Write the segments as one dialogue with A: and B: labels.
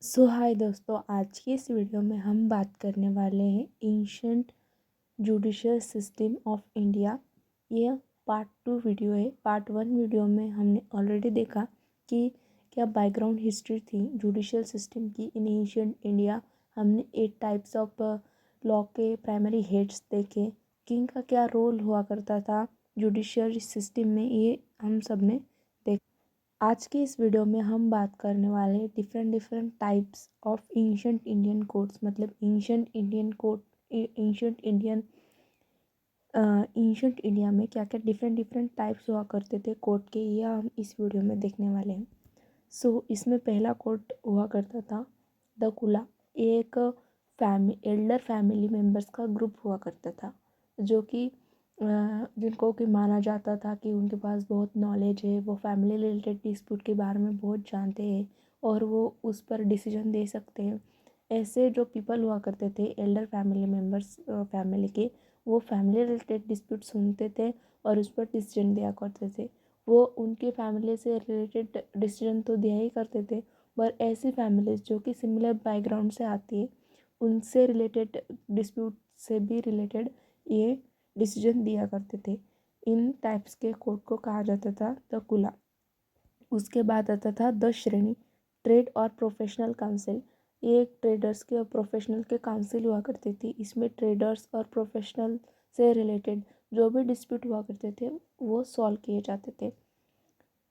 A: हाय दोस्तों, आज की इस वीडियो में हम बात करने वाले हैं ancient judicial system of India. यह पार्ट 2 वीडियो है। पार्ट 1 वीडियो में हमने ऑलरेडी देखा कि क्या बैकग्राउंड हिस्ट्री थी जुडिशियल सिस्टम की इन एंशंट इंडिया। हमने 8 टाइप्स ऑफ लॉ के प्राइमरी हेड्स देखे, किंग का क्या रोल हुआ करता था जुडिशियल सिस्टम में, ये हम सब ने आज की इस वीडियो में हम बात करने वाले different types of ancient Indian codes. मतलब ancient Indian code, ancient India में क्या क्या डिफरेंट टाइप्स हुआ करते थे कोड के, ये हम इस वीडियो में देखने वाले हैं। इसमें पहला कोड हुआ करता था द कुला। ये एक एल्डर फैमिली मेम्बर्स का ग्रुप हुआ करता था, जो कि जिनको कि माना जाता था कि उनके पास बहुत नॉलेज है, वो फैमिली रिलेटेड डिस्प्यूट के बारे में बहुत जानते हैं और वो उस पर डिसीजन दे सकते हैं। ऐसे जो पीपल हुआ करते थे एल्डर फैमिली मेम्बर्स फैमिली के, वो फैमिली रिलेटेड डिस्प्यूट सुनते थे और उस पर डिसीजन दिया करते थे। वो उनके फैमिली से रिलेटेड डिसीजन तो दिया ही करते थे, पर ऐसी फैमिलीज जो कि सिमिलर बैकग्राउंड से आती है, उनसे रिलेटेड डिस्प्यूट से भी रिलेटेड ये डिसीजन दिया करते थे। इन टाइप्स के कोड को कहा जाता था द कुला। उसके बाद आता था द श्रेणी, ट्रेड और प्रोफेशनल काउंसिल। ये एक ट्रेडर्स के और प्रोफेशनल के काउंसिल हुआ करती थी। इसमें ट्रेडर्स और प्रोफेशनल से रिलेटेड जो भी डिस्प्यूट हुआ करते थे वो सॉल्व किए जाते थे।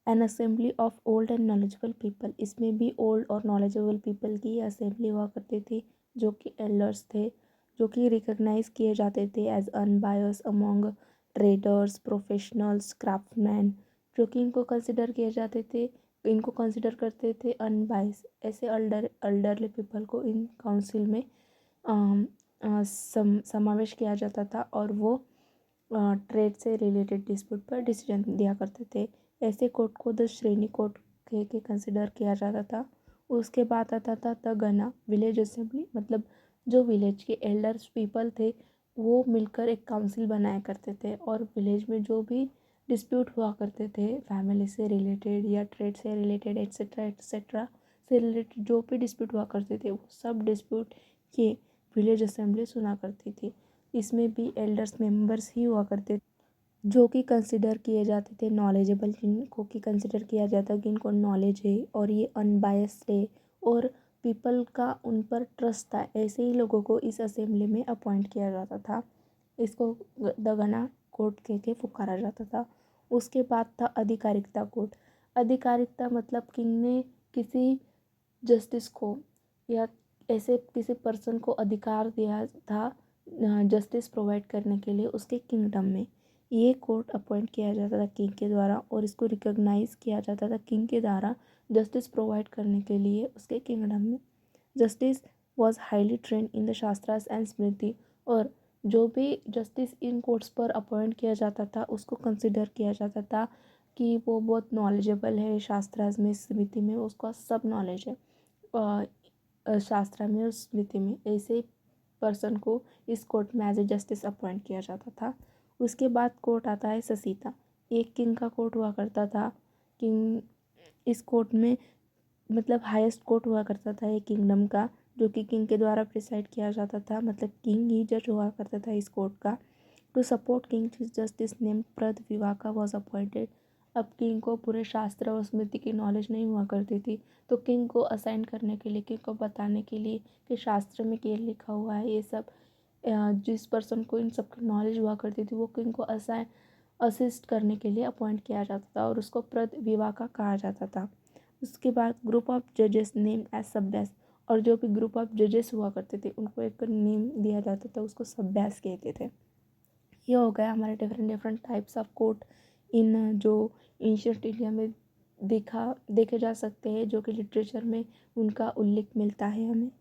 A: N assembly of old and knowledgeable people, इसमें भी ओल्ड और नॉलेजेबल पीपल की असेंबली हुआ करती थी, जो कि एल्डर्स थे, जो कि रिकॉग्नाइज किए जाते थे as unbiased among traders, professionals, craftsman, जो कि इनको कंसिडर किए जाते थे, इनको कंसिडर करते थे अनबायस। ऐसे अल्डरली पीपल को इन काउंसिल में समावेश किया जाता था और वो ट्रेड से रिलेटेड डिस्प्यूट पर डिसीजन दिया करते थे। ऐसे कोर्ट को द श्रेणी कोर्ट के कंसिडर किया जाता था। उसके बाद आता था द गना, विलेज असेंबली। मतलब जो विलेज के एल्डर्स पीपल थे वो मिलकर एक काउंसिल बनाया करते थे और विलेज में जो भी डिस्प्यूट हुआ करते थे फैमिली से रिलेटेड या ट्रेड से रिलेटेड एक्सेट्रा से रिलेटेड जो भी डिस्प्यूट हुआ करते थे, वो सब डिस्प्यूट ये विलेज असेंबली सुना करती थी। इसमें भी एल्डर्स मेंबर्स ही हुआ करते जो कि कंसिडर किए जाते थे नॉलेजेबल, जिनको कि कंसिडर किया जाता कि इनको नॉलेज है और ये अनबायस्ड है और पीपल का उन पर ट्रस्ट था। ऐसे ही लोगों को इस असेंबली में अपॉइंट किया जाता था। इसको दगना कोर्ट के पुकारा जाता था। उसके बाद था आधिकारिकता कोर्ट। आधिकारिकता मतलब किंग ने किसी जस्टिस को या ऐसे किसी पर्सन को अधिकार दिया था जस्टिस प्रोवाइड करने के लिए उसके किंगडम में। ये कोर्ट अपॉइंट किया जाता था किंग के द्वारा और इसको रिकॉग्नाइज किया जाता था किंग के द्वारा जस्टिस प्रोवाइड करने के लिए उसके किंगडम में। Justice was highly trained in the shastras and smriti, और जो भी जस्टिस इन कोर्ट्स पर अपॉइंट किया जाता था उसको कंसिडर किया जाता था कि वो बहुत नॉलेजेबल है, शास्त्रास में स्मृति में उसका सब नॉलेज है। शास्त्र में और स्मृति में ऐसे पर्सन को इस कोर्ट में एज ए जस्टिस अपॉइंट किया जाता था। उसके बाद कोर्ट आता है ससीता। एक किंग का कोर्ट हुआ करता था। किंग इस कोर्ट में मतलब हाईएस्ट कोर्ट हुआ करता था एक किंगडम का, जो कि किंग के द्वारा प्रिसाइड किया जाता था। मतलब किंग ही जज हुआ करता था इस कोर्ट का। To support king chief justice name प्रद विवाका वॉज अपॉइंटेड। अब किंग को पूरे शास्त्र और स्मृति की नॉलेज नहीं हुआ करती थी, तो किंग को असाइन करने के लिए, किंग को बताने के लिए कि शास्त्र में क्या लिखा हुआ है, ये सब जिस पर्सन को इन सब की नॉलेज हुआ करती थी वो किंग को असिस्ट करने के लिए अपॉइंट किया जाता था और उसको प्रद विवाका कहा जाता था। उसके बाद ग्रुप ऑफ जजेस नेम एज सब्यास, और जो भी ग्रुप ऑफ जजेस हुआ करते थे उनको एक नेम दिया जाता था, उसको सब्यास कहते थे। ये हो गया हमारे डिफरेंट टाइप्स ऑफ कोर्ट इन जो एंशिएंट इंडिया में देखे जा सकते हैं, जो कि लिटरेचर में उनका उल्लेख मिलता है हमें।